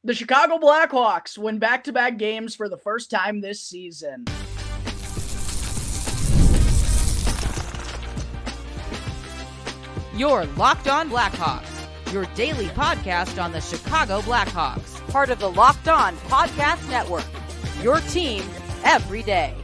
The Chicago Blackhawks win back-to-back games for the first time this season. You're Locked On Blackhawks, your daily podcast on the Chicago Blackhawks, part of the Locked On Podcast Network, your team every day.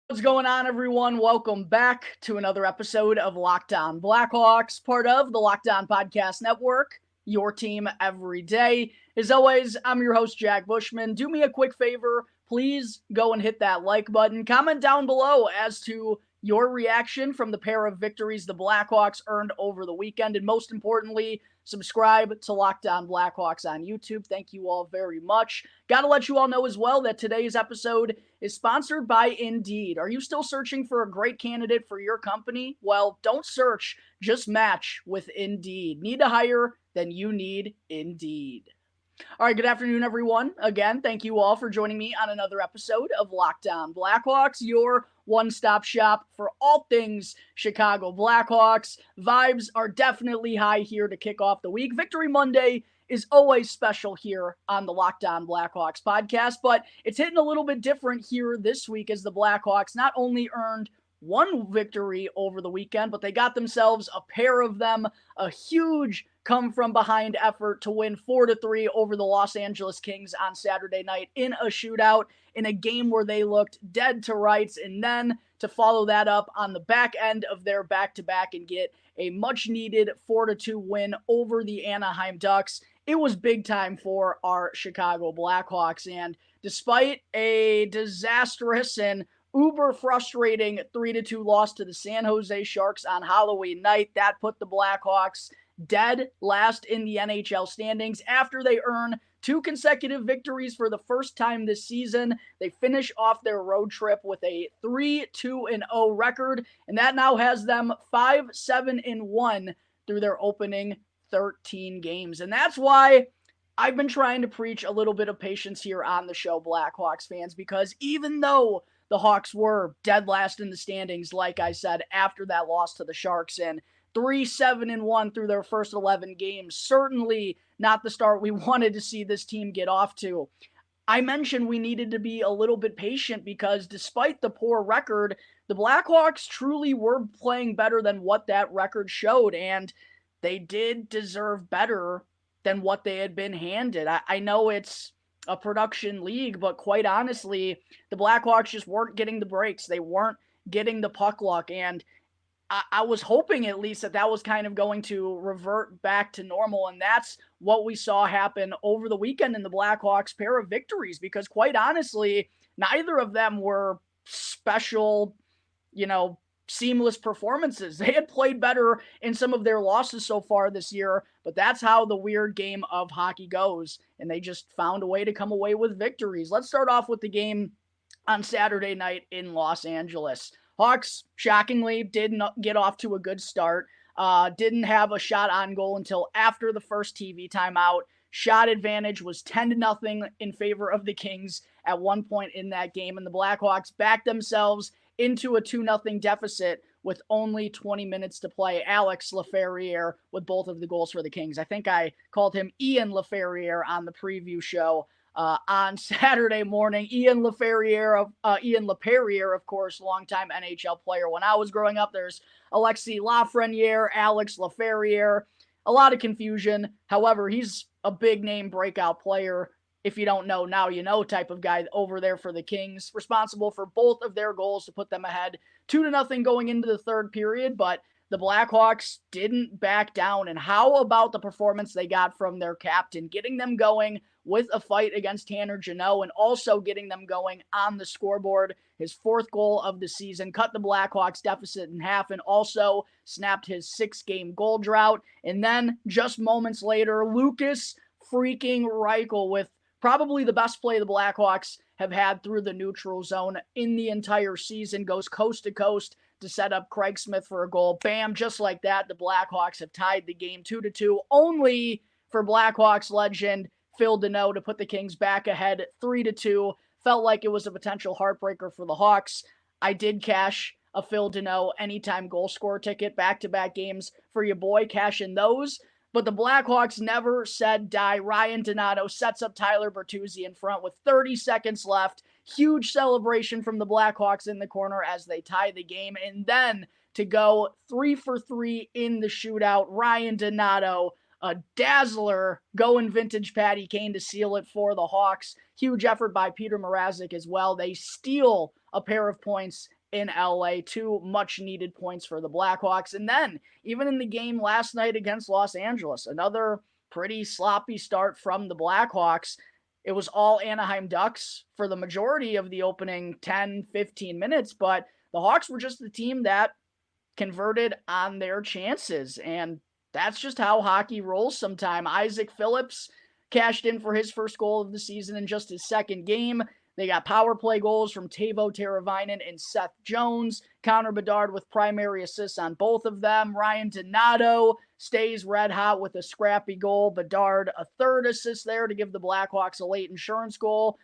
What's going on, everyone? Welcome back to another episode of Locked On Blackhawks, part of the Locked On Podcast Network, your team every day. As always, I'm your host, Jack Bushman. Do me a quick favor. Please go and hit that like button. Comment down below as to your reaction from the pair of victories the Blackhawks earned over the weekend. And most importantly, subscribe to Locked On Blackhawks on YouTube. Thank you all very much. Got to let you all know as well that today's episode is sponsored by Indeed. Are you still searching for a great candidate for your company? Well, don't search, just match with Indeed. Need to hire? Then you need Indeed. All right, good afternoon, everyone. Again, thank you all for joining me on another episode of Locked On Blackhawks, your one-stop shop for all things Chicago Blackhawks. Vibes are definitely high here to kick off the week. Victory Monday is always special here on the Locked On Blackhawks podcast, but it's hitting a little bit different here this week as the Blackhawks not only earned one victory over the weekend, but they got themselves a pair of them, a huge come-from-behind effort to win 4-3 over the Los Angeles Kings on Saturday night in a shootout, in a game where they looked dead to rights, and then to follow that up on the back end of their back-to-back and get a much-needed 4-2 win over the Anaheim Ducks. It was big time for our Chicago Blackhawks, and despite a disastrous and uber frustrating 3-2 loss to the San Jose Sharks on Halloween night, that put the Blackhawks dead last in the NHL standings after they earn two consecutive victories for the first time this season. They finish off their road trip with a 3-2-0 record, and that now has them 5-7-1 through their opening 13 games. And that's why I've been trying to preach a little bit of patience here on the show, Blackhawks fans, because even though the Hawks were dead last in the standings, like I said, after that loss to the Sharks, and 3-7-1 through their first 11 games, certainly not the start we wanted to see this team get off to. I mentioned we needed to be a little bit patient because despite the poor record, the Blackhawks truly were playing better than what that record showed, and they did deserve better than what they had been handed. I know it's a production league, but quite honestly, the Blackhawks just weren't getting the breaks. They weren't getting the puck luck, and I was hoping at least that was kind of going to revert back to normal, and that's what we saw happen over the weekend in the Blackhawks' pair of victories, because quite honestly, neither of them were special, seamless performances. They had played better in some of their losses so far this year, but that's how the weird game of hockey goes, and they just found a way to come away with victories. Let's start off with the game on Saturday night in Los Angeles. Hawks, shockingly, didn't get off to a good start. Didn't have a shot on goal until after the first TV timeout. Shot advantage was 10-0 in favor of the Kings at one point in that game, and the Blackhawks backed themselves into a 2-0 deficit with only 20 minutes to play. Alex Laferriere with both of the goals for the Kings. I think I called him Ian Laferriere on the preview show on Saturday morning. Ian Laperriere, of course, longtime NHL player. When I was growing up, there's Alexis Lafreniere, Alex Laferriere, a lot of confusion. However, he's a big name breakout player. If you don't know, now you know type of guy over there for the Kings, responsible for both of their goals to put them ahead 2-0 going into the third period, but the Blackhawks didn't back down. And how about the performance they got from their captain, getting them going with a fight against Tanner Jeannot and also getting them going on the scoreboard. His fourth goal of the season cut the Blackhawks deficit in half and also snapped his 6-game goal drought. And then just moments later, Lucas freaking Reichel with probably the best play the Blackhawks have had through the neutral zone in the entire season, goes coast to coast to set up Craig Smith for a goal. Bam, just like that, the Blackhawks have tied the game 2-2, only for Blackhawks legend Phil Deneau to put the Kings back ahead 3-2. Felt like it was a potential heartbreaker for the Hawks. I did cash a Phil Deneau anytime goal scorer ticket, back-to-back games for your boy, cash in those. But the Blackhawks never said die. Ryan Donato sets up Tyler Bertuzzi in front with 30 seconds left. Huge celebration from the Blackhawks in the corner as they tie the game. And then to go 3 for 3 in the shootout, Ryan Donato, a dazzler, going vintage Patty Kane to seal it for the Hawks. Huge effort by Peter Mrazek as well. They steal a pair of points in LA, 2 much needed points for the Blackhawks. And then, even in the game last night against Los Angeles, another pretty sloppy start from the Blackhawks. It was all Anaheim Ducks for the majority of the opening 10, 15 minutes, but the Hawks were just the team that converted on their chances, and that's just how hockey rolls sometime. Isaac Phillips cashed in for his first goal of the season in just his second game. They got power play goals from Teuvo Teravainen and Seth Jones. Connor Bedard with primary assists on both of them. Ryan Donato stays red hot with a scrappy goal. Bedard a third assist there to give the Blackhawks a late insurance goal.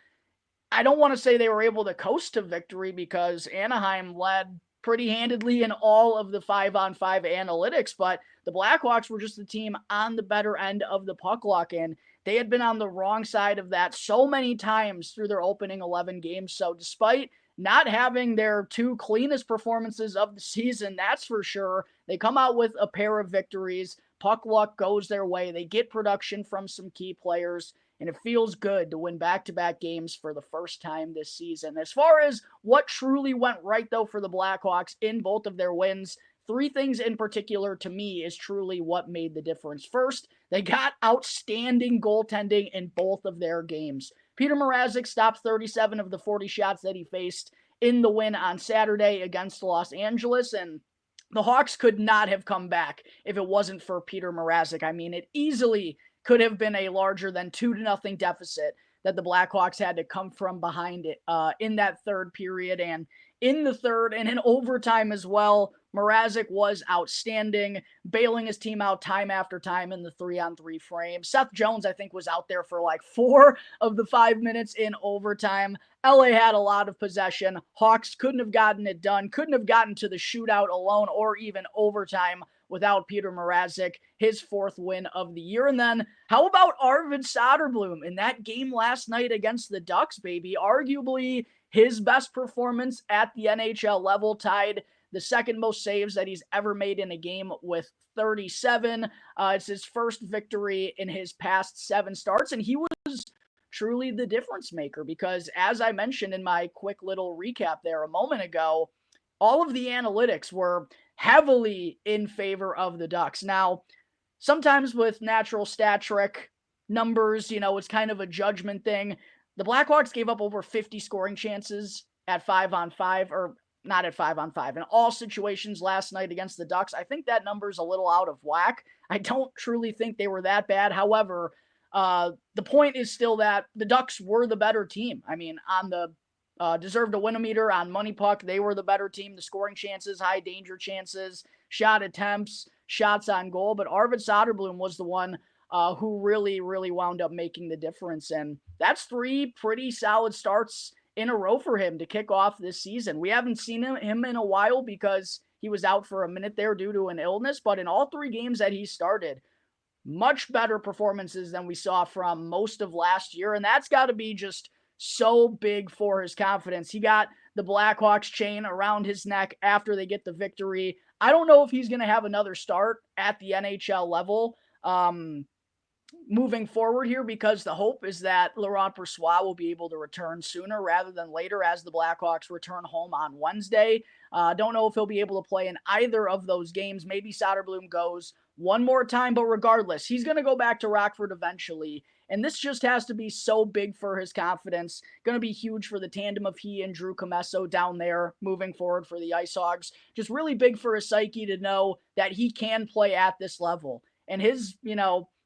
I don't want to say they were able to coast to victory because Anaheim led pretty handedly in all of the 5-on-5 analytics, but the Blackhawks were just the team on the better end of the puck luck, and they had been on the wrong side of that so many times through their opening 11 games. So despite not having their 2 cleanest performances of the season, that's for sure, they come out with a pair of victories. Puck luck goes their way. They get production from some key players, and it feels good to win back-to-back games for the first time this season. As far as what truly went right, though, for the Blackhawks in both of their wins, 3 things in particular to me is truly what made the difference. First, they got outstanding goaltending in both of their games. Peter Mrazek stopped 37 of the 40 shots that he faced in the win on Saturday against Los Angeles, and the Hawks could not have come back if it wasn't for Peter Mrazek. I mean, it easily could have been a larger than 2-0 deficit that the Blackhawks had to come from behind it in that third period. And in the third and in overtime as well, Mrazek was outstanding, bailing his team out time after time in the 3-on-3 frame. Seth Jones, I think, was out there for like 4 of the 5 minutes in overtime. LA had a lot of possession. Hawks couldn't have gotten it done, couldn't have gotten to the shootout alone or even overtime without Peter Mrazek, his 4th win of the year. And then how about Arvid Soderblom in that game last night against the Ducks, baby? Arguably his best performance at the NHL level, tied the second most saves that he's ever made in a game with 37. It's his first victory in his past 7 starts, and he was truly the difference maker because, as I mentioned in my quick little recap there a moment ago, all of the analytics were heavily in favor of the Ducks. Now, sometimes with natural stat trick numbers, it's kind of a judgment thing. The Blackhawks gave up over 50 scoring chances at 5-on-5, or not at 5-on-5, in all situations last night against the Ducks. I think that number's a little out of whack. I don't truly think they were that bad. However, the point is still that the Ducks were the better team. I mean, on the deserved to win a meter, on money puck, they were the better team. The scoring chances, high danger chances, shot attempts, shots on goal. But Arvid Soderblom was the one who really, really wound up making the difference. And that's 3 pretty solid starts in a row for him to kick off this season. We haven't seen him in a while because he was out for a minute there due to an illness. But in all 3 games that he started, much better performances than we saw from most of last year. And that's got to be just so big for his confidence. He got the Blackhawks chain around his neck after they get the victory. I don't know if he's going to have another start at the NHL level moving forward here, because the hope is that Laurent Brossoit will be able to return sooner rather than later as the Blackhawks return home on Wednesday. Don't know if he'll be able to play in either of those games. Maybe Soderblom goes one more time, but regardless, he's going to go back to Rockford eventually. And this just has to be so big for his confidence. Going to be huge for the tandem of he and Drew Commesso down there moving forward for the Ice Hogs. Just really big for his psyche to know that he can play at this level. And his,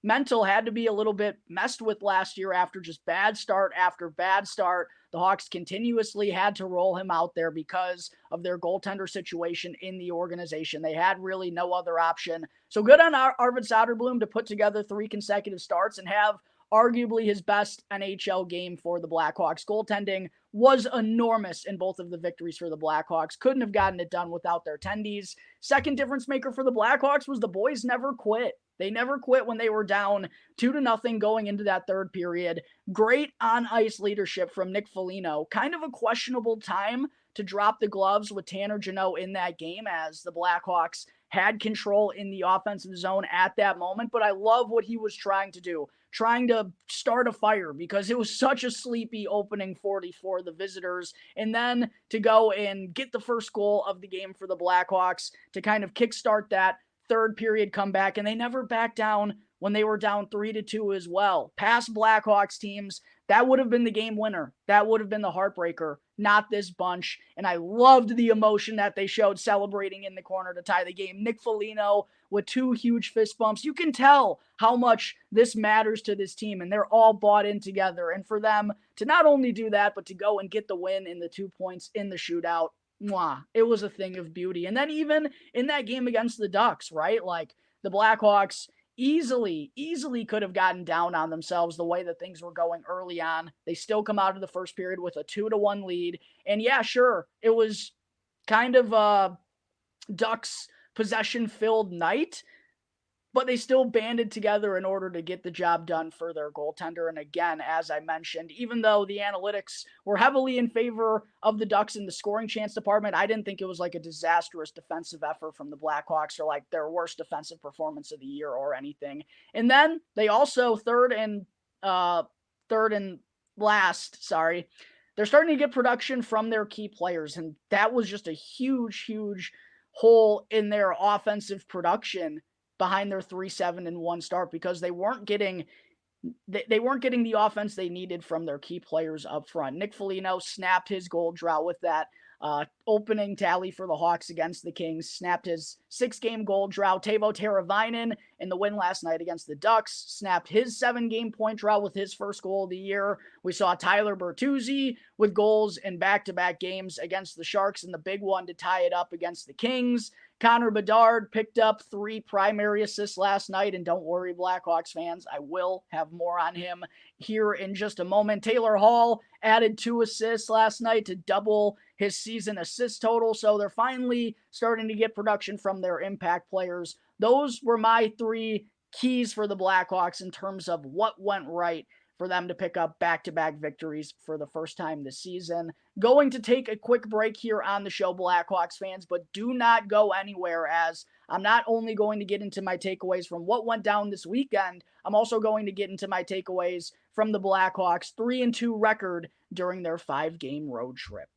mental had to be a little bit messed with last year after just bad start after bad start. The Hawks continuously had to roll him out there because of their goaltender situation in the organization. They had really no other option. So good on Arvid Soderblom to put together 3 consecutive starts and have arguably his best NHL game for the Blackhawks. Goaltending was enormous in both of the victories for the Blackhawks. Couldn't have gotten it done without their tendies. Second difference maker for the Blackhawks was the boys never quit. They never quit when they were down 2-0 going into that third period. Great on-ice leadership from Nick Foligno. Kind of a questionable time to drop the gloves with Tanner Jeannot in that game, as the Blackhawks had control in the offensive zone at that moment. But I love what he was trying to do, trying to start a fire, because it was such a sleepy opening 40 for the visitors. And then to go and get the first goal of the game for the Blackhawks to kind of kickstart that third period comeback. And they never backed down when they were down 3-2 as well. Past Blackhawks teams, that would have been the game winner. That would have been the heartbreaker, not this bunch. And I loved the emotion that they showed celebrating in the corner to tie the game. Nick Foligno with 2 huge fist bumps. You can tell how much this matters to this team, and they're all bought in together. And for them to not only do that, but to go and get the win in the 2 points in the shootout, it was a thing of beauty. And then even in that game against the Ducks, right? Like, the Blackhawks easily could have gotten down on themselves the way that things were going early on. They still come out of the first period with a 2-1 lead. And yeah, sure, it was kind of a Ducks possession-filled night, but they still banded together in order to get the job done for their goaltender. And again, as I mentioned, even though the analytics were heavily in favor of the Ducks in the scoring chance department, I didn't think it was like a disastrous defensive effort from the Blackhawks or like their worst defensive performance of the year or anything. And then they also third and last, they're starting to get production from their key players. And that was just a huge hole in their offensive production behind their 3-7-1 start, because they weren't getting the offense they needed from their key players up front. Nick Foligno snapped his goal drought with that opening tally for the Hawks against the Kings, snapped his 6-game goal drought. Teuvo Teravainen in the win last night against the Ducks snapped his 7-game point drought with his first goal of the year. We saw Tyler Bertuzzi with goals in back-to-back games against the Sharks, and the big one to tie it up against the Kings. Connor Bedard picked up 3 primary assists last night, and don't worry, Blackhawks fans, I will have more on him here in just a moment. Taylor Hall added 2 assists last night to double his season assist total, so they're finally starting to get production from their impact players. Those were my 3 keys for the Blackhawks in terms of what went right for them to pick up back-to-back victories for the first time this season. Going to take a quick break here on the show, Blackhawks fans, but do not go anywhere, as I'm not only going to get into my takeaways from what went down this weekend, I'm also going to get into my takeaways from the Blackhawks' 3-2 record during their 5-game road trip.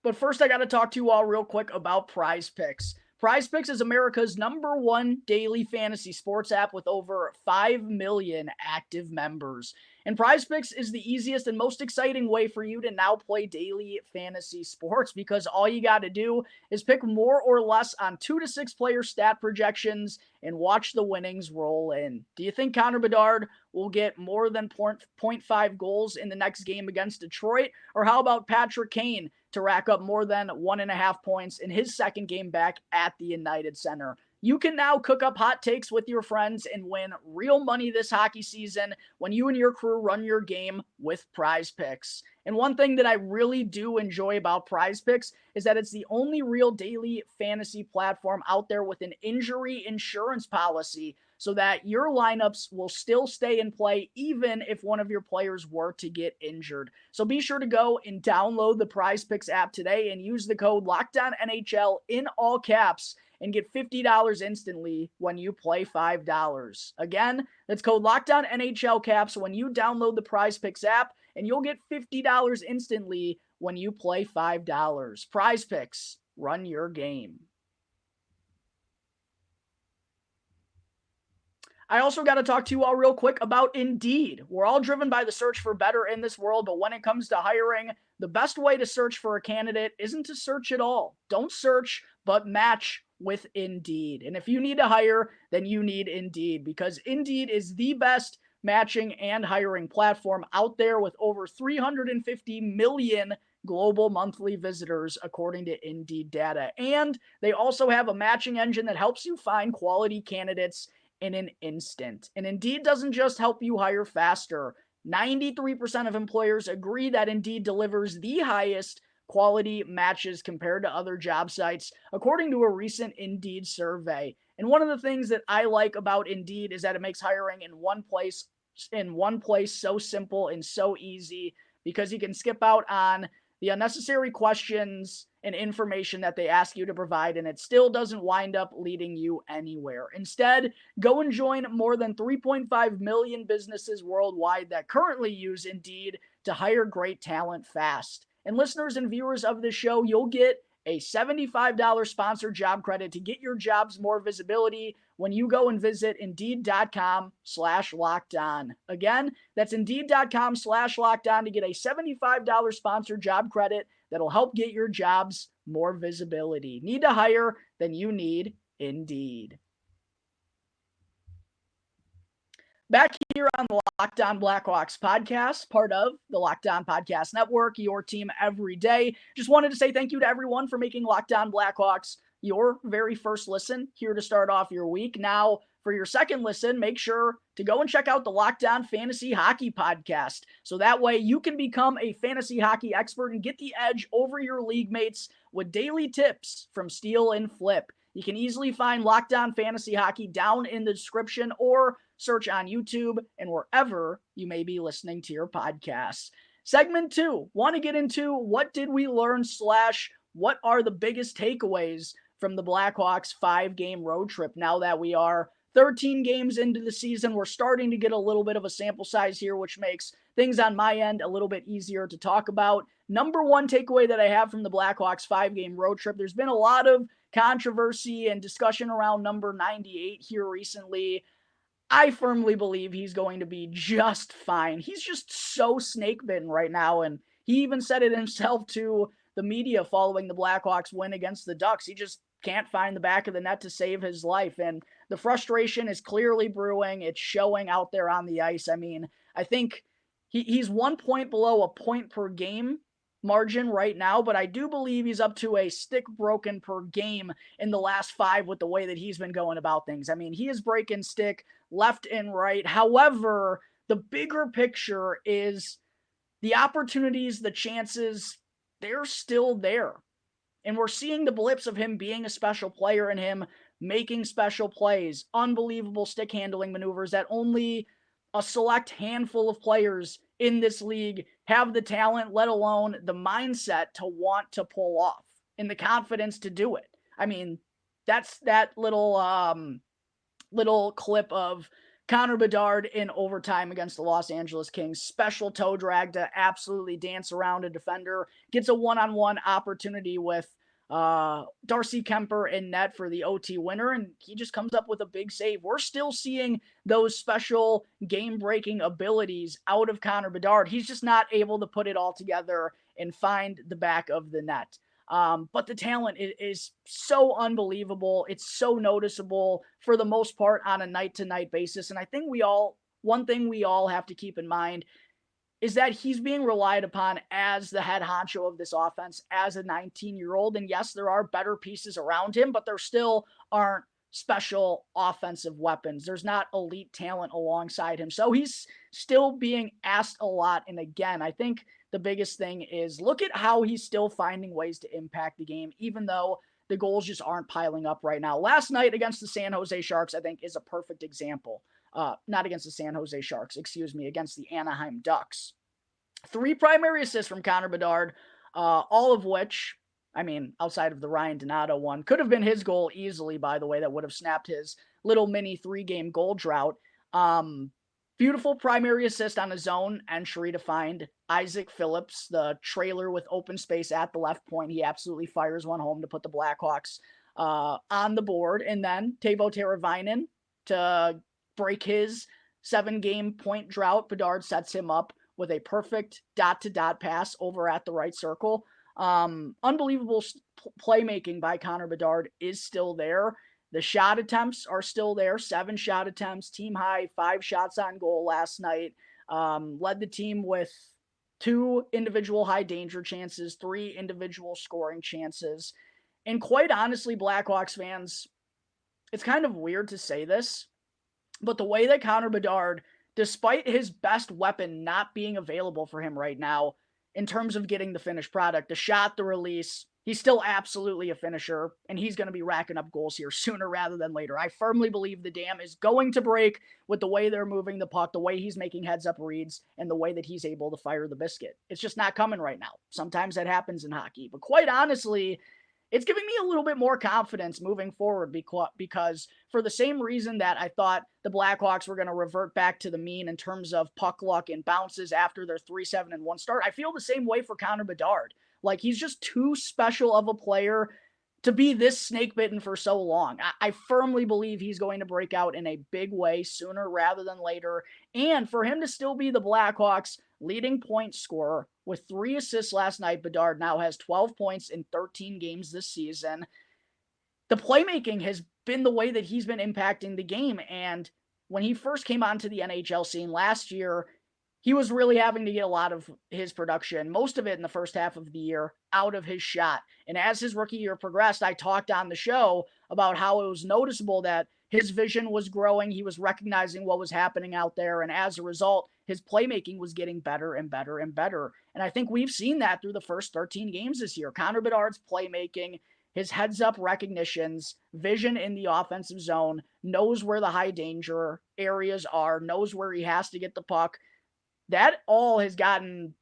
But first, I got to talk to you all real quick about Prize Picks. Prize Picks is America's #1 daily fantasy sports app with over 5 million active members. And Prize Picks is the easiest and most exciting way for you to now play daily fantasy sports, because all you got to do is pick more or less on 2 to 6 player stat projections and watch the winnings roll in. Do you think Connor Bedard will get more than 0.5 goals in the next game against Detroit? Or how about Patrick Kane to rack up more than 1.5 points in his second game back at the United Center? You can now cook up hot takes with your friends and win real money this hockey season when you and your crew run your game with Prize Picks. And one thing that I really do enjoy about Prize Picks is that it's the only real daily fantasy platform out there with an injury insurance policy, so that your lineups will still stay in play even if one of your players were to get injured. So be sure to go and download the Prize Picks app today and use the code LOCKEDONNHL in all caps and get $50 instantly when you play $5. Again, that's code LOCKEDONNHL caps when you download the Prize Picks app, and you'll get $50 instantly when you play $5. Prize Picks, run your game. I also got to talk to you all real quick about Indeed. We're all driven by the search for better in this world, but when it comes to hiring, the best way to search for a candidate isn't to search at all. Don't search, but match with Indeed. And if you need to hire, then you need Indeed, because Indeed is the best matching and hiring platform out there with over 350 million global monthly visitors, according to Indeed data. And they also have a matching engine that helps you find quality candidates in an instant. And Indeed doesn't just help you hire faster. 93% of employers agree that Indeed delivers the highest quality matches compared to other job sites, according to a recent Indeed survey. And one of the things that I like about Indeed is that it makes hiring in one place so simple and so easy, because you can skip out on the unnecessary questions and information that they ask you to provide, and it still doesn't wind up leading you anywhere. Instead, go and join more than 3.5 million businesses worldwide that currently use Indeed to hire great talent fast. And listeners and viewers of this show, you'll get a $75 sponsored job credit to get your jobs more visibility when you go and visit Indeed.com/lockedon. Again, that's Indeed.com/lockedon to get a $75 sponsored job credit that'll help get your jobs more visibility. Need to hire? Then you need Indeed. Back here on the Locked On Blackhawks podcast, part of the Locked On Podcast Network, your team every day. Just wanted to say thank you to everyone for making Locked On Blackhawks your very first listen here to start off your week. Now, for your second listen, make sure to go and check out the Locked On Fantasy Hockey podcast. So that way you can become a fantasy hockey expert and get the edge over your league mates with daily tips from Steal and Flip. You can easily find Locked On Fantasy Hockey down in the description, or search on YouTube and wherever you may be listening to your podcasts. Segment 2, want to get into what did we learn / what are the biggest takeaways from the Blackhawks 5-game road trip. Now that we are 13 games into the season, we're starting to get a little bit of a sample size here, which makes things on my end a little bit easier to talk about. Number one takeaway that I have from the Blackhawks 5-game road trip, there's been a lot of controversy and discussion around number 98 here recently. I firmly believe he's going to be just fine. He's just so snake bitten right now, and he even said it himself to the media following the Blackhawks win against the Ducks. He just can't find the back of the net to save his life, and the frustration is clearly brewing. It's showing out there on the ice. I mean, I think he's 1 point below a point per game margin right now, but I do believe he's up to a stick broken per game in the last 5 with the way that he's been going about things. I mean, he is breaking stick left and right. However, the bigger picture is the opportunities, the chances, they're still there. And we're seeing the blips of him being a special player and him making special plays, unbelievable stick handling maneuvers that only a select handful of players in this league have the talent, let alone the mindset to want to pull off and the confidence to do it. I mean, that's that little clip of Connor Bedard in overtime against the Los Angeles Kings. Special toe drag to absolutely dance around a defender. Gets a one-on-one opportunity with Darcy Kemper in net for the OT winner, and he just comes up with a big save. We're still seeing those special game-breaking abilities out of Connor Bedard. He's just not able to put it all together and find the back of the net. But the talent is so unbelievable. It's so noticeable for the most part on a night-to-night basis. And I think one thing we all have to keep in mind is that he's being relied upon as the head honcho of this offense as a 19-year-old. And yes, there are better pieces around him, but there still aren't special offensive weapons. There's not elite talent alongside him. So he's still being asked a lot. And again, I think the biggest thing is look at how he's still finding ways to impact the game, even though the goals just aren't piling up right now. Last night against the San Jose Sharks, I think, is a perfect example. Not against the San Jose Sharks, against the Anaheim Ducks. 3 primary assists from Connor Bedard, all of which, I mean, outside of the Ryan Donato one, could have been his goal easily, by the way. That would have snapped his little mini 3-game goal drought. Beautiful primary assist on a zone entry to find Isaac Phillips, the trailer with open space at the left point. He absolutely fires one home to put the Blackhawks on the board. And then Teuvo Teravainen to break his 7-game point drought. Bedard sets him up with a perfect dot-to-dot pass over at the right circle. Unbelievable playmaking by Connor Bedard is still there. The shot attempts are still there. 7 shot attempts, team high, 5 shots on goal last night. Led the team with 2 individual high danger chances, 3 individual scoring chances. And quite honestly, Blackhawks fans, it's kind of weird to say this, but the way that Connor Bedard, despite his best weapon not being available for him right now, in terms of getting the finished product, the shot, the release, he's still absolutely a finisher, and he's going to be racking up goals here sooner rather than later. I firmly believe the dam is going to break with the way they're moving the puck, the way he's making heads-up reads, and the way that he's able to fire the biscuit. It's just not coming right now. Sometimes that happens in hockey. But quite honestly, it's giving me a little bit more confidence moving forward because for the same reason that I thought the Blackhawks were going to revert back to the mean in terms of puck luck and bounces after their 3-7-1 start, I feel the same way for Connor Bedard. Like, he's just too special of a player to be this snake bitten for so long. I firmly believe he's going to break out in a big way sooner rather than later. And for him to still be the Blackhawks' leading point scorer with 3 assists last night, Bedard now has 12 points in 13 games this season. The playmaking has been the way that he's been impacting the game. And when he first came onto the NHL scene last year, he was really having to get a lot of his production, most of it in the first half of the year, out of his shot. And as his rookie year progressed, I talked on the show about how it was noticeable that his vision was growing. He was recognizing what was happening out there. And as a result, his playmaking was getting better and better and better. And I think we've seen that through the first 13 games this year. Connor Bedard's playmaking, his heads-up recognitions, vision in the offensive zone, knows where the high danger areas are, knows where he has to get the puck. That all has gotten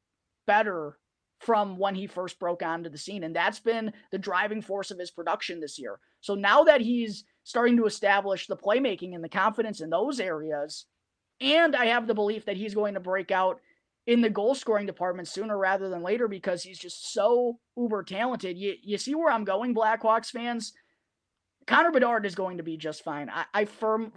better from when he first broke onto the scene. And that's been the driving force of his production this year. So now that he's starting to establish the playmaking and the confidence in those areas, and I have the belief that he's going to break out in the goal scoring department sooner rather than later because he's just so uber talented. You see where I'm going, Blackhawks fans? Connor Bedard is going to be just fine. I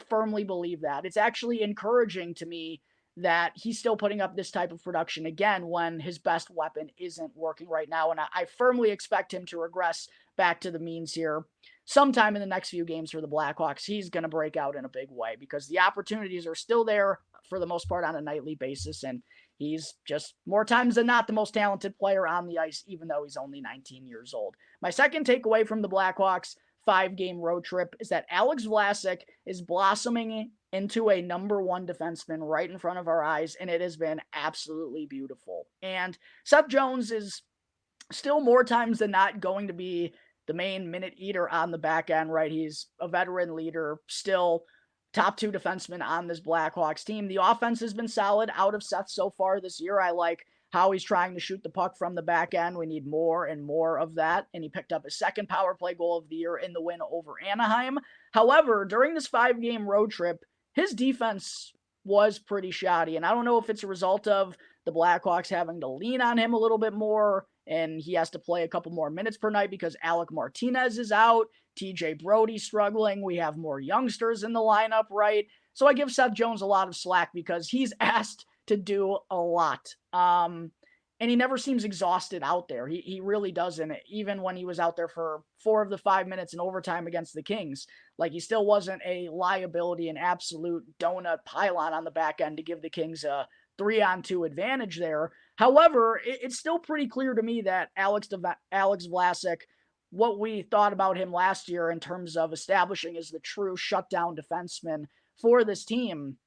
firmly believe that. It's actually encouraging to me that he's still putting up this type of production again when his best weapon isn't working right now. And I firmly expect him to regress back to the means here sometime in the next few games for the Blackhawks. He's going to break out in a big way because the opportunities are still there for the most part on a nightly basis. And he's just more times than not the most talented player on the ice, even though he's only 19 years old. My second takeaway from the Blackhawks 5-game road trip is that Alex Vlasic is blossoming into a number one defenseman right in front of our eyes, and it has been absolutely beautiful. And Seth Jones is still more times than not going to be the main minute eater on the back end, right? He's a veteran leader, still top 2 defenseman on this Blackhawks team. The offense has been solid out of Seth so far this year. I like how he's trying to shoot the puck from the back end. We need more and more of that. And he picked up his second power play goal of the year in the win over Anaheim. However, during this 5-game road trip, his defense was pretty shoddy. And I don't know if it's a result of the Blackhawks having to lean on him a little bit more, and he has to play a couple more minutes per night because Alec Martinez is out. TJ Brody's struggling. We have more youngsters in the lineup, right? So I give Seth Jones a lot of slack because he's asked to do a lot. And he never seems exhausted out there. He really doesn't. Even when he was out there for 4 of the 5 minutes in overtime against the Kings, like, he still wasn't a liability, an absolute donut pylon on the back end to give the Kings a 3-on-2 advantage there. However, it's still pretty clear to me that Alex Vlasic, what we thought about him last year in terms of establishing as the true shutdown defenseman for this team,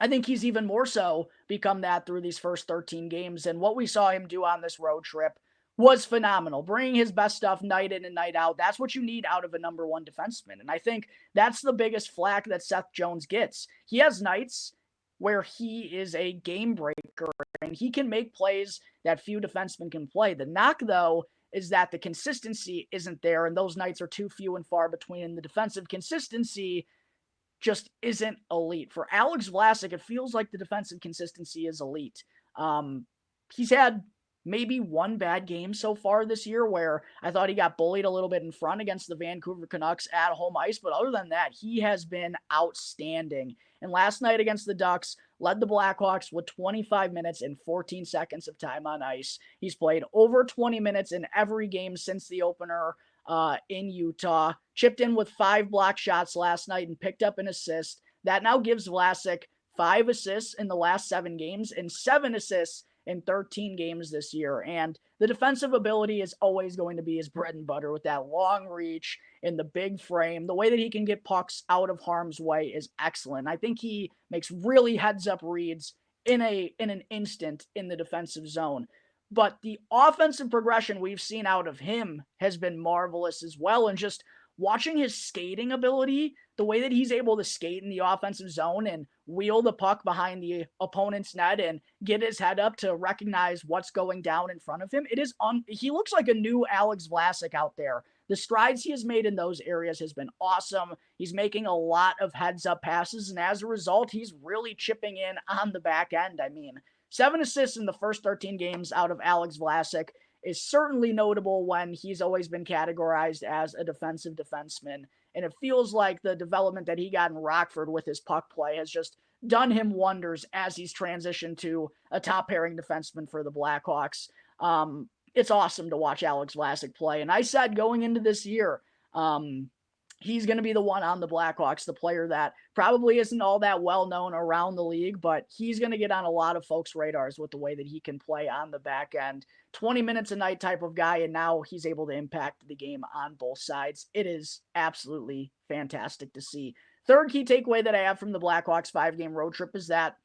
I think he's even more so become that through these first 13 games. And what we saw him do on this road trip was phenomenal. Bringing his best stuff night in and night out. That's what you need out of a number one defenseman. And I think that's the biggest flack that Seth Jones gets. He has nights where he is a game breaker and he can make plays that few defensemen can play. The knock, though, is that the consistency isn't there, and those nights are too few and far between. And the defensive consistency just isn't elite. For Alex Vlasic, it feels like the defensive consistency is elite. He's had maybe one bad game so far this year where I thought he got bullied a little bit in front against the Vancouver Canucks at home ice, but other than that, he has been outstanding. And last night against the Ducks, led the Blackhawks with 25 minutes and 14 seconds of time on ice. He's played over 20 minutes in every game since the opener in Utah. Chipped in with 5 block shots last night and picked up an assist. That now gives Vlasic 5 assists in the last 7 games and 7 assists in 13 games this year. And the defensive ability is always going to be his bread and butter with that long reach in the big frame. The way that he can get pucks out of harm's way is excellent. I think he makes really heads-up reads in an instant in the defensive zone. but the offensive progression we've seen out of him has been marvelous as well. And just watching his skating ability, the way that he's able to skate in the offensive zone and wheel the puck behind the opponent's net and get his head up to recognize what's going down in front of him. He looks like a new Alex Vlasic out there. The strides he has made in those areas has been awesome. He's making a lot of heads up passes, and as a result, he's really chipping in on the back end. I mean, 7 assists in the first 13 games out of Alex Vlasic is certainly notable when he's always been categorized as a defensive defenseman. And it feels like the development that he got in Rockford with his puck play has just done him wonders as he's transitioned to a top pairing defenseman for the Blackhawks. It's awesome to watch Alex Vlasic play. And I said going into this year, he's going to be the one on the Blackhawks, the player that probably isn't all that well known around the league, but he's going to get on a lot of folks' radars with the way that he can play on the back end. 20 minutes a night type of guy, and now he's able to impact the game on both sides. It is absolutely fantastic to see. Third key takeaway that I have from the Blackhawks 5-game road trip is that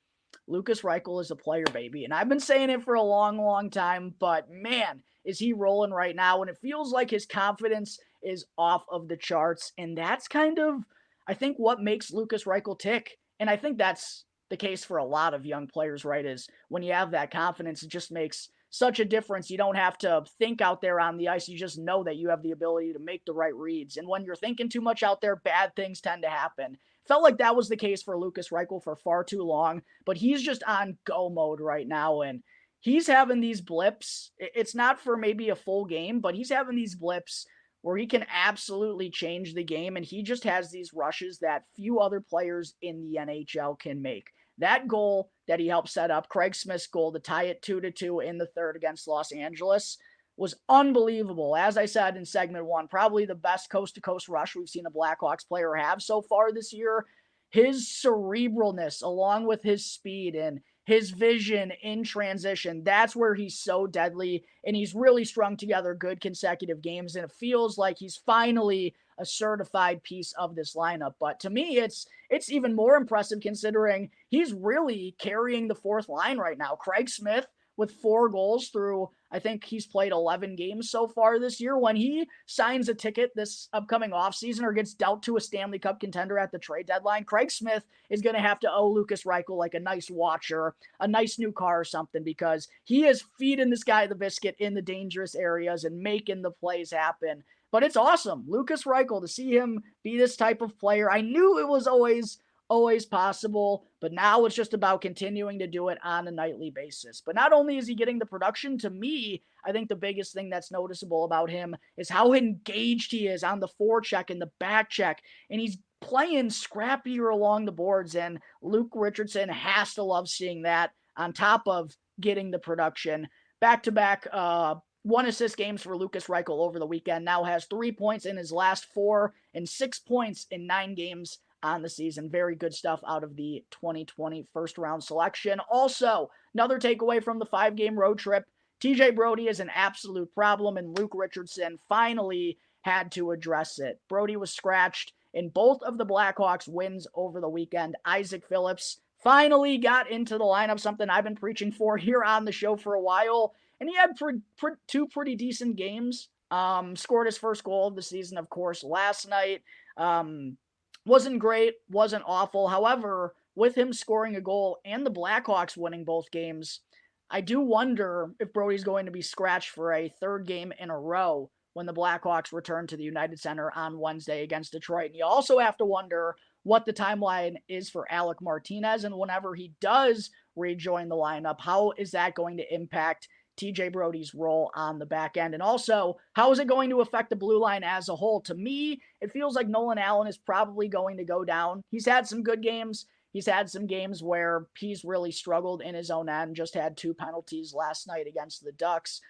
Lukas Reichel is a player, baby. And I've been saying it for a long, long time, but man, is he rolling right now. And it feels like his confidence is off of the charts. And that's kind of, I think, what makes Lukas Reichel tick. And I think that's the case for a lot of young players, right? Is when you have that confidence, it just makes such a difference. You don't have to think out there on the ice. You just know that you have the ability to make the right reads. And when you're thinking too much out there, bad things tend to happen. Felt like that was the case for Lukas Reichel for far too long, but he's just on go mode right now. And he's having these blips. It's not for maybe a full game, but he's having these blips where he can absolutely change the game. And he just has these rushes that few other players in the NHL can make. That goal that he helped set up, Craig Smith's goal to tie it 2-2 in the third against Los Angeles, was unbelievable. As I said in segment 1, probably the best coast-to-coast rush we've seen a Blackhawks player have so far this year. His cerebralness, along with his speed and his vision in transition, that's where he's so deadly, and he's really strung together good consecutive games, and it feels like he's finally a certified piece of this lineup. But to me, it's even more impressive considering he's really carrying the fourth line right now. Craig Smith with 4 goals through, I think he's played 11 games so far this year. When he signs a ticket this upcoming offseason or gets dealt to a Stanley Cup contender at the trade deadline, Craig Smith is going to have to owe Lukas Reichel like a nice watch or a nice new car or something, because he is feeding this guy the biscuit in the dangerous areas and making the plays happen. But it's awesome. Lukas Reichel, to see him be this type of player, I knew it was always possible, but now it's just about continuing to do it on a nightly basis. But not only is he getting the production, to me, I think the biggest thing that's noticeable about him is how engaged he is on the forecheck and the back check, and he's playing scrappier along the boards, and Luke Richardson has to love seeing that on top of getting the production. Back-to-back 1 assist games for Lukas Reichel over the weekend, now has 3 points in his last 4 and 6 points in 9 games on the season. Very good stuff out of the 2020 first round selection. Also, another takeaway from the 5-game road trip, TJ Brodie is an absolute problem, and Luke Richardson finally had to address it. Brodie was scratched in both of the Blackhawks wins over the weekend. Isaac Phillips finally got into the lineup, something I've been preaching for here on the show for a while, and he had 2 pretty decent games. Scored his first goal of the season, of course, last night. Wasn't great, wasn't awful. However, with him scoring a goal and the Blackhawks winning both games, I do wonder if Brodie's going to be scratched for a 3rd game in a row when the Blackhawks return to the United Center on Wednesday against Detroit. And you also have to wonder what the timeline is for Alec Martinez, and whenever he does rejoin the lineup, how is that going to impact TJ Brodie's role on the back end? And also, how is it going to affect the blue line as a whole? To me, it feels like Nolan Allen is probably going to go down. He's had some good games. He's had some games where he's really struggled in his own end, just had 2 penalties last night against the Ducks.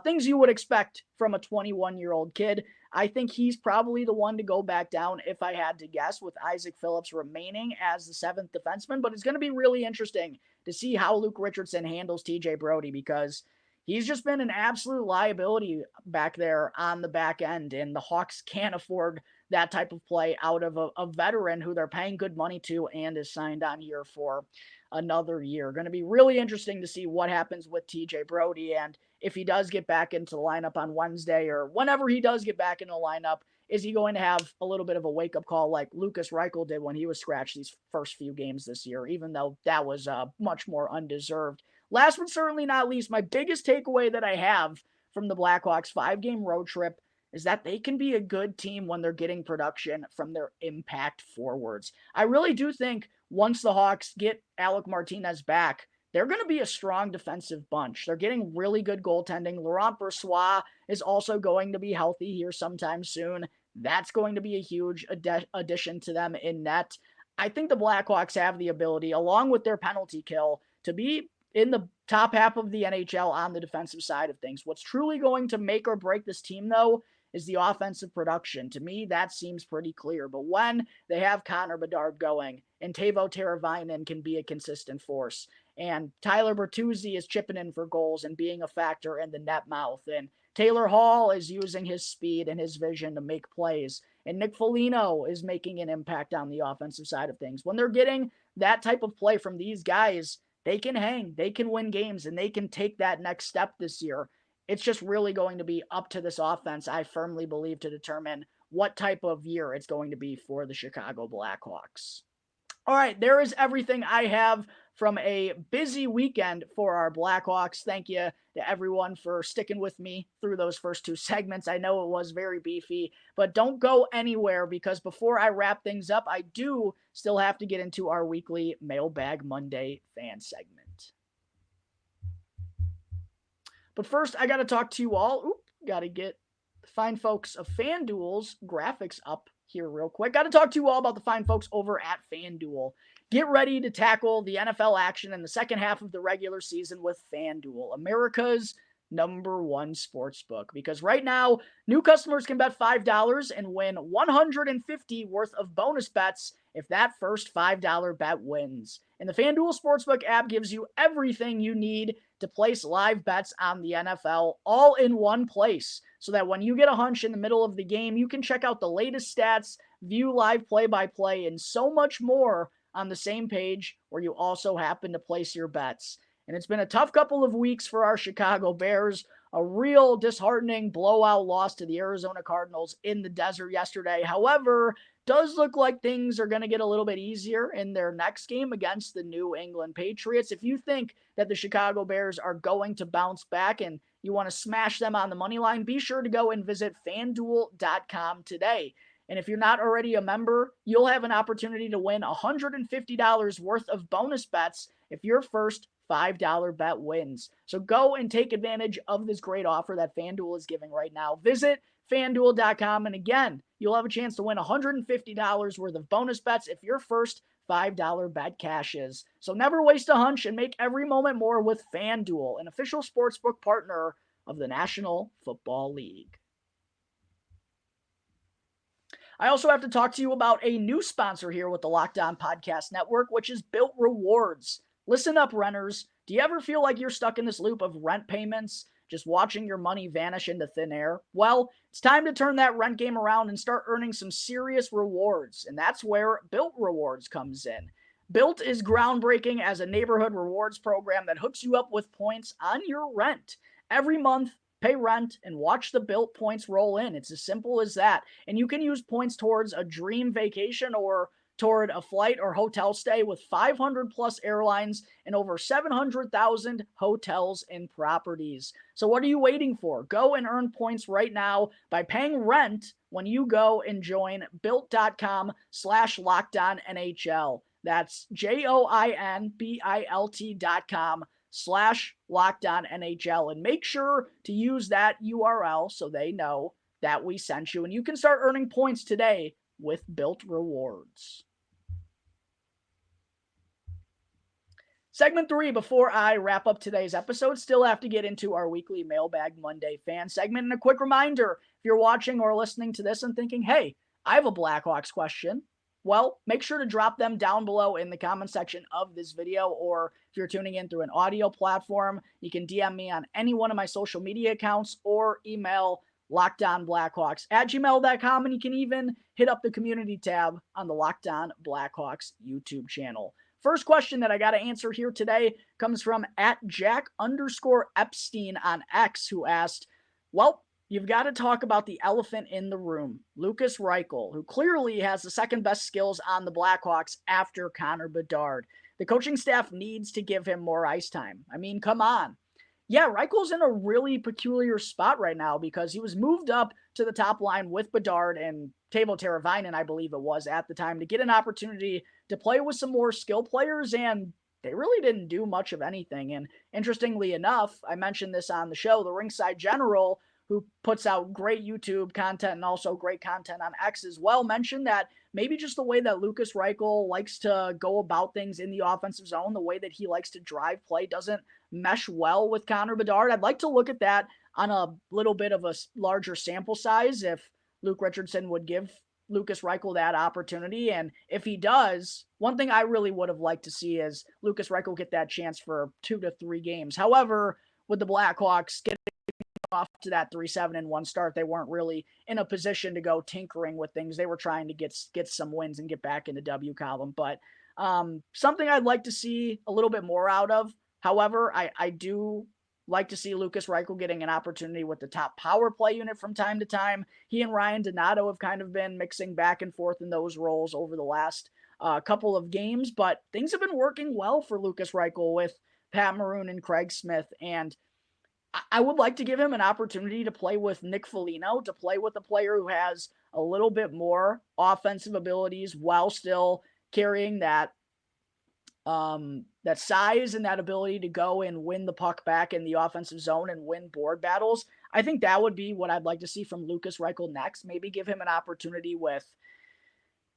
Things you would expect from a 21-year-old kid. I think he's probably the one to go back down if I had to guess, with Isaac Phillips remaining as the 7th defenseman. But it's going to be really interesting to see how Luke Richardson handles TJ Brodie, because he's just been an absolute liability back there on the back end, and the Hawks can't afford that type of play out of a veteran who they're paying good money to and is signed on here for another year. Going to be really interesting to see what happens with TJ Brody, and if he does get back into the lineup on Wednesday or whenever he does get back in the lineup, is he going to have a little bit of a wake-up call like Lucas Reichel did when he was scratched these first few games this year, even though that was much more undeserved. Last but certainly not least, my biggest takeaway that I have from the Blackhawks 5-game road trip is that they can be a good team when they're getting production from their impact forwards. I really do think once the Hawks get Alec Martinez back, they're going to be a strong defensive bunch. They're getting really good goaltending. Laurent Brossoit is also going to be healthy here sometime soon. That's going to be a huge addition to them in net. I think the Blackhawks have the ability, along with their penalty kill, to be in the top half of the NHL on the defensive side of things. What's truly going to make or break this team, though, is the offensive production. To me, that seems pretty clear. But when they have Connor Bedard going, and Teuvo Teravainen can be a consistent force, and Tyler Bertuzzi is chipping in for goals and being a factor in the net mouth, and Taylor Hall is using his speed and his vision to make plays, and Nick Foligno is making an impact on the offensive side of things. When they're getting that type of play from these guys, they can hang, they can win games, and they can take that next step this year. It's just really going to be up to this offense, I firmly believe, to determine what type of year it's going to be for the Chicago Blackhawks. All right, there is everything I have from a busy weekend for our Blackhawks. Thank you to everyone for sticking with me through those first two segments. I know it was very beefy, but don't go anywhere because before I wrap things up, I do still have to get into our weekly Mailbag Monday fan segment. But first, I got to talk to you all. Got to get the fine folks of FanDuel's graphics up here real quick. Got to talk to you all about the fine folks over at FanDuel. Get ready to tackle the NFL action in the second half of the regular season with FanDuel, America's number one sportsbook. Because right now, new customers can bet $5 and win $150 worth of bonus bets if that first $5 bet wins. And the FanDuel Sportsbook app gives you everything you need to place live bets on the NFL all in one place, so that when you get a hunch in the middle of the game, you can check out the latest stats, view live play-by-play, and so much more on the same page where you also happen to place your bets. And it's been a tough couple of weeks for our Chicago Bears. A real disheartening blowout loss to the Arizona Cardinals in the desert yesterday. However, does look like things are going to get a little bit easier in their next game against the New England Patriots. If you think that the Chicago Bears are going to bounce back and you want to smash them on the money line, be sure to go and visit FanDuel.com today. And if you're not already a member, you'll have an opportunity to win $150 worth of bonus bets if your first $5 bet wins. So go and take advantage of this great offer that FanDuel is giving right now. Visit FanDuel.com, and again, you'll have a chance to win $150 worth of bonus bets if your first $5 bet cashes. So never waste a hunch and make every moment more with FanDuel, an official sportsbook partner of the National Football League. I also have to talk to you about a new sponsor here with the Locked On Podcast Network, which is Built Rewards. Listen up, renters. Do you ever feel like you're stuck in this loop of rent payments, just watching your money vanish into thin air? Well, it's time to turn that rent game around and start earning some serious rewards, and that's where Built Rewards comes in. Built is groundbreaking as a neighborhood rewards program that hooks you up with points on your rent. Every month, pay rent and watch the Built points roll in. It's as simple as that. And you can use points towards a dream vacation or toward a flight or hotel stay with 500 plus airlines and over 700,000 hotels and properties. So what are you waiting for? Go and earn points right now by paying rent when you go and join built.com/LockedOnNHL. That's JOINBILT.com/LockedOnNHL. And make sure to use that URL so they know that we sent you. And you can start earning points today with Built Rewards. Segment 3, before I wrap up today's episode, still have to get into our weekly Mailbag Monday fan segment. And a quick reminder, if you're watching or listening to this and thinking, hey, I have a Blackhawks question, well, make sure to drop them down below in the comment section of this video, or if you're tuning in through an audio platform, you can DM me on any one of my social media accounts or email LockedOnBlackhawks at gmail.com, and you can even hit up the community tab on the Locked On Blackhawks YouTube channel. First question that I got to answer here today comes from at Jack_Epstein on X, who asked, well, you've got to talk about the elephant in the room, Lukas Reichel, who clearly has the second best skills on the Blackhawks after Connor Bedard. The coaching staff needs to give him more ice time. I mean, come on. Yeah, Reichel's in a really peculiar spot right now because he was moved up to the top line with Bedard and Teuvo Teravainen, I believe it was at the time, to get an opportunity to play with some more skill players, and they really didn't do much of anything. And interestingly enough, I mentioned this on the show, the Ringside General, who puts out great YouTube content and also great content on X as well, mentioned that maybe just the way that Lukas Reichel likes to go about things in the offensive zone, the way that he likes to drive play doesn't mesh well with Connor Bedard. I'd like to look at that on a little bit of a larger sample size if Luke Richardson would give Lukas Reichel that opportunity. And if he does, one thing I really would have liked to see is Lukas Reichel get that chance for 2 to 3 games. However, with the Blackhawks getting off to that 3-7-1 start, they weren't really in a position to go tinkering with things. They were trying to get some wins and get back in the W column. But something I'd like to see a little bit more out of. However, I do like to see Lukas Reichel getting an opportunity with the top power play unit from time to time. He and Ryan Donato have kind of been mixing back and forth in those roles over the last couple of games, but things have been working well for Lukas Reichel with Pat Maroon and Craig Smith, and I would like to give him an opportunity to play with Nick Foligno, to play with a player who has a little bit more offensive abilities while still carrying that size and that ability to go and win the puck back in the offensive zone and win board battles. I think that would be what I'd like to see from Lukas Reichel next. Maybe give him an opportunity with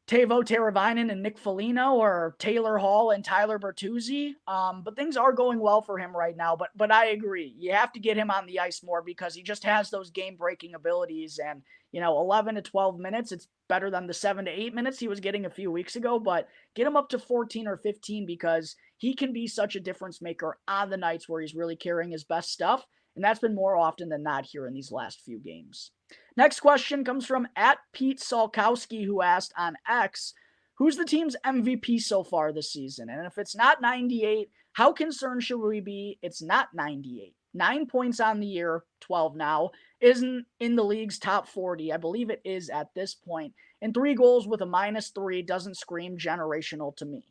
Teuvo Teravainen and Nick Foligno, or Taylor Hall and Tyler Bertuzzi. But things are going well for him right now. But I agree. You have to get him on the ice more because he just has those game-breaking abilities. And, 11 to 12 minutes, it's better than the 7 to 8 minutes he was getting a few weeks ago. But get him up to 14 or 15 because he can be such a difference maker on the nights where he's really carrying his best stuff. And that's been more often than not here in these last few games. Next question comes from at Pete Salkowski, who asked on X, who's the team's MVP so far this season? And if it's not 98, how concerned should we be it's not 98? 9 points on the year, 12 now, isn't in the league's top 40. I believe it is at this point. And 3 goals with a -3 doesn't scream generational to me.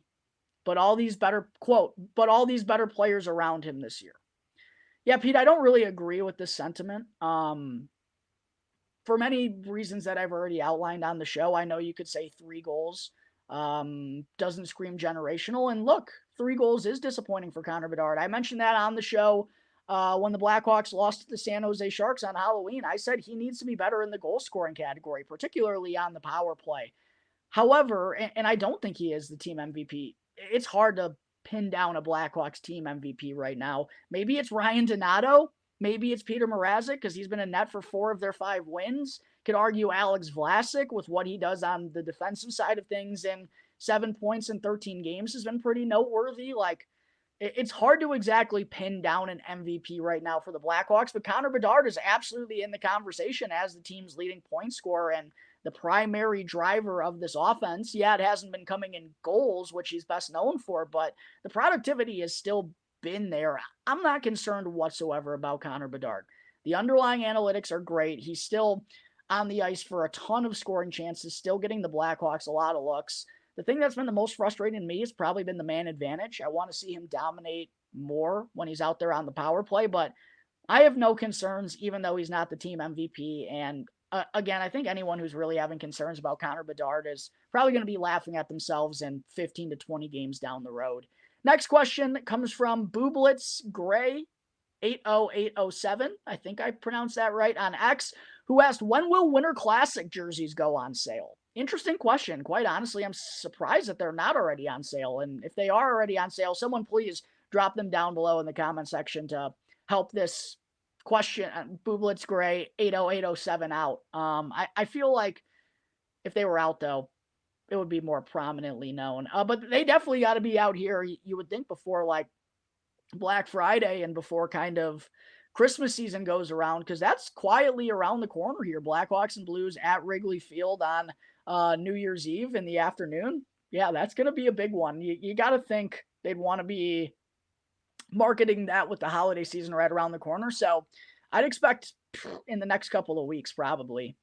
But all these better players around him this year. Yeah, Pete, I don't really agree with this sentiment. For many reasons that I've already outlined on the show. I know you could say 3 goals doesn't scream generational. And look, 3 goals is disappointing for Connor Bedard. I mentioned that on the show when the Blackhawks lost to the San Jose Sharks on Halloween. I said he needs to be better in the goal scoring category, particularly on the power play. However, and I don't think he is the team MVP. It's hard to pin down a Blackhawks team MVP right now. Maybe it's Ryan Donato. Maybe it's Peter Mrazek because he's been in net for 4 of their 5 wins. Could argue Alex Vlasic with what he does on the defensive side of things, and 7 points in 13 games has been pretty noteworthy. It's hard to exactly pin down an MVP right now for the Blackhawks, but Connor Bedard is absolutely in the conversation as the team's leading point scorer and the primary driver of this offense. Yeah, it hasn't been coming in goals, which he's best known for, but the productivity has still been there. I'm not concerned whatsoever about Connor Bedard. The underlying analytics are great. He's still on the ice for a ton of scoring chances, still getting the Blackhawks a lot of looks. The thing that's been the most frustrating to me has probably been the man advantage. I want to see him dominate more when he's out there on the power play, but I have no concerns, even though he's not the team MVP. And again, I think anyone who's really having concerns about Connor Bedard is probably going to be laughing at themselves in 15 to 20 games down the road. Next question comes from Booblitz Gray 80807. I think I pronounced that right on X, who asked, when will Winter Classic jerseys go on sale? Interesting question. Quite honestly, I'm surprised that they're not already on sale. And if they are already on sale, someone please drop them down below in the comment section to help this question, Booblitz Gray 80807 out. I feel like if they were out, though, it would be more prominently known. But they definitely got to be out here, you would think, before like Black Friday and before kind of Christmas season goes around, because that's quietly around the corner here. Blackhawks and Blues at Wrigley Field on New Year's Eve in the afternoon. Yeah, that's going to be a big one. You got to think they'd want to be marketing that with the holiday season right around the corner. So I'd expect in the next couple of weeks, probably.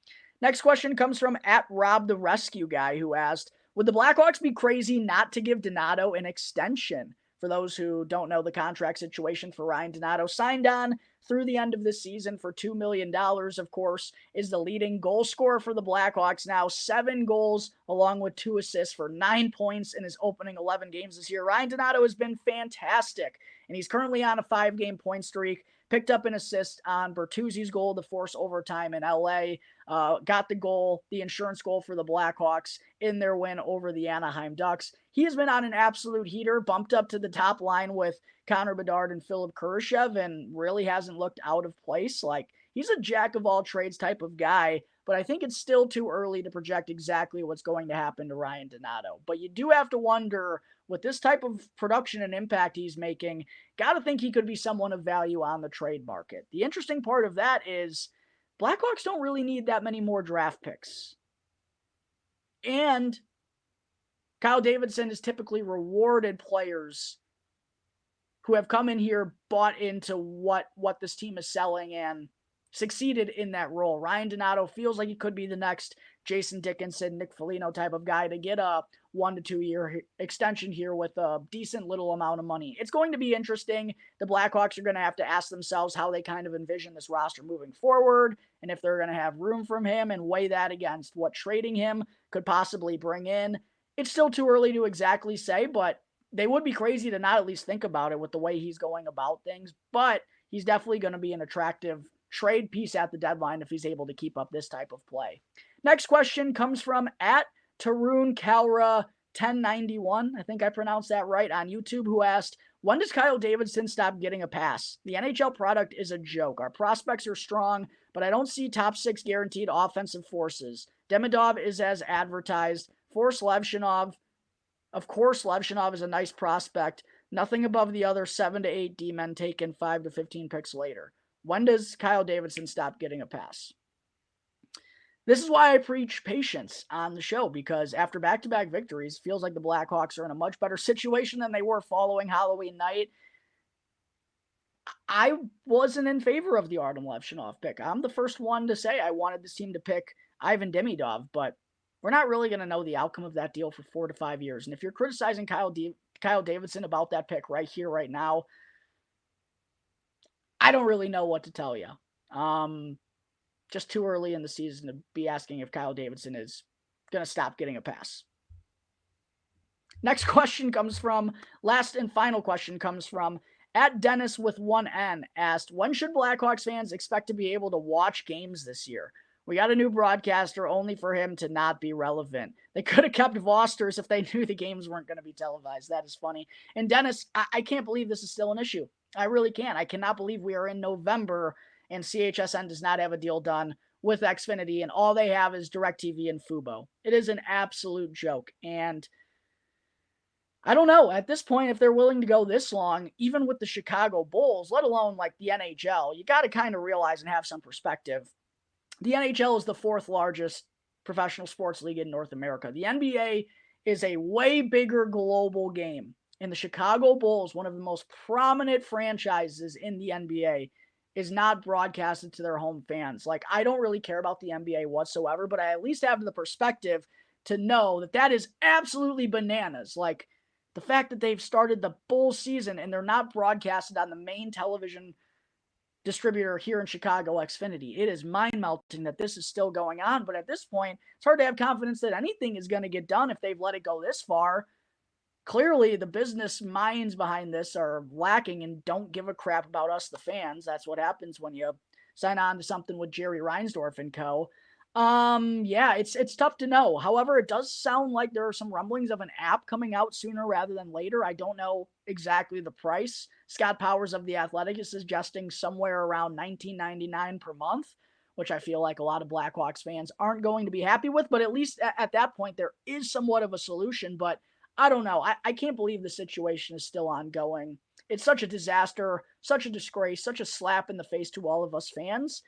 Next question comes from at Rob the Rescue Guy, who asked, would the Blackhawks be crazy not to give Donato an extension? For those who don't know the contract situation for Ryan Donato, signed on through the end of the season for $2 million, of course, is the leading goal scorer for the Blackhawks now. 7 goals along with 2 assists for 9 points in his opening 11 games this year. Ryan Donato has been fantastic, and he's currently on a 5-game point streak. Picked up an assist on Bertuzzi's goal to force overtime in LA. Got the goal, the insurance goal for the Blackhawks in their win over the Anaheim Ducks. He has been on an absolute heater, bumped up to the top line with Connor Bedard and Philip Kurashev, and really hasn't looked out of place. Like, he's a jack of all trades type of guy, but I think it's still too early to project exactly what's going to happen to Ryan Donato. But you do have to wonder, with this type of production and impact he's making, got to think he could be someone of value on the trade market. The interesting part of that is Blackhawks don't really need that many more draft picks. And Kyle Davidson has typically rewarded players who have come in here, bought into what this team is selling, and succeeded in that role. Ryan Donato feels like he could be the next Jason Dickinson, Nick Foligno type of guy to get a 1 to 2 year extension here with a decent little amount of money. It's going to be interesting. The Blackhawks are going to have to ask themselves how they kind of envision this roster moving forward, and if they're going to have room from him, and weigh that against what trading him could possibly bring in. It's still too early to exactly say, but they would be crazy to not at least think about it with the way he's going about things. But he's definitely going to be an attractive trade piece at the deadline if he's able to keep up this type of play. Next question comes from at Tarun Kalra 1091. I think I pronounced that right on YouTube, who asked, when does Kyle Davidson stop getting a pass? The NHL product is a joke. Our prospects are strong, but I don't see top 6 guaranteed offensive forces. Demidov is as advertised. Force Levshinov. Of course, Levshinov is a nice prospect. Nothing above the other 7 to 8 D-men taken 5 to 15 picks later. When does Kyle Davidson stop getting a pass? This is why I preach patience on the show, because after back-to-back victories, it feels like the Blackhawks are in a much better situation than they were following Halloween night. I wasn't in favor of the Artem Levshinov pick. I'm the first one to say I wanted this team to pick Ivan Demidov, but we're not really going to know the outcome of that deal for 4 to 5 years. And if you're criticizing Kyle Davidson about that pick right here, right now, I don't really know what to tell you. Just too early in the season to be asking if Kyle Davidson is going to stop getting a pass. Next question comes from, last and final question comes from, at Dennis with 1 N, asked, when should Blackhawks fans expect to be able to watch games this year? We got a new broadcaster only for him to not be relevant. They could have kept Vosters if they knew the games weren't going to be televised. That is funny. And Dennis, I can't believe this is still an issue. I really can't. I cannot believe we are in November and CHSN does not have a deal done with Xfinity, and all they have is DirecTV and Fubo. It is an absolute joke. And I don't know, at this point, if they're willing to go this long, even with the Chicago Bulls, let alone like the NHL, you got to kind of realize and have some perspective. The NHL is the 4th largest professional sports league in North America. The NBA is a way bigger global game. And the Chicago Bulls, one of the most prominent franchises in the NBA, is not broadcasted to their home fans. Like, I don't really care about the NBA whatsoever, but I at least have the perspective to know that that is absolutely bananas. Like, the fact that they've started the Bulls season and they're not broadcasted on the main television distributor here in Chicago, Xfinity. It is mind-melting that this is still going on, but at this point, it's hard to have confidence that anything is going to get done if they've let it go this far. Clearly, the business minds behind this are lacking and don't give a crap about us, the fans. That's what happens when you sign on to something with Jerry Reinsdorf and co. Yeah, it's tough to know. However, it does sound like there are some rumblings of an app coming out sooner rather than later. I don't know exactly the price. Scott Powers of The Athletic is suggesting somewhere around $19.99 per month, which I feel like a lot of Blackhawks fans aren't going to be happy with. But at least at that point, there is somewhat of a solution. But I don't know. I can't believe the situation is still ongoing. it's such a disaster, such a disgrace, such a slap in the face to all of us fans.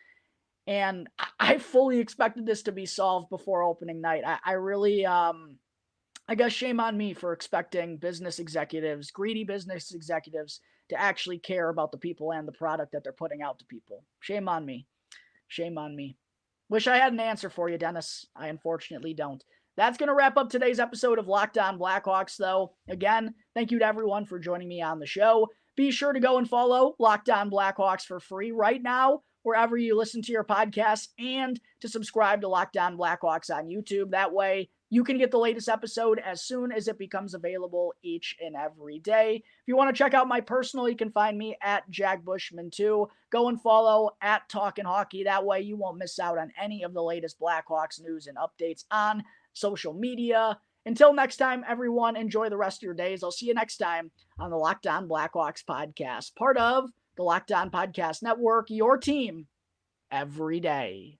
And I fully expected this to be solved before opening night. I really, I guess shame on me for expecting business executives, greedy business executives, to actually care about the people and the product that they're putting out to people. Shame on me. Shame on me. Wish I had an answer for you, Dennis. I unfortunately don't. That's going to wrap up today's episode of Locked On Blackhawks, though. Again, thank you to everyone for joining me on the show. Be sure to go and follow Locked On Blackhawks for free right now, wherever you listen to your podcasts, and to subscribe to Locked On Blackhawks on YouTube. That way, you can get the latest episode as soon as it becomes available each and every day. If you want to check out my personal, you can find me at Jack Bushman2. Go and follow at Talkin' Hockey. That way you won't miss out on any of the latest Blackhawks news and updates on social media. Until next time, everyone, enjoy the rest of your days. I'll see you next time on the Locked On Blackhawks podcast, part of the Locked On Podcast Network, your team every day.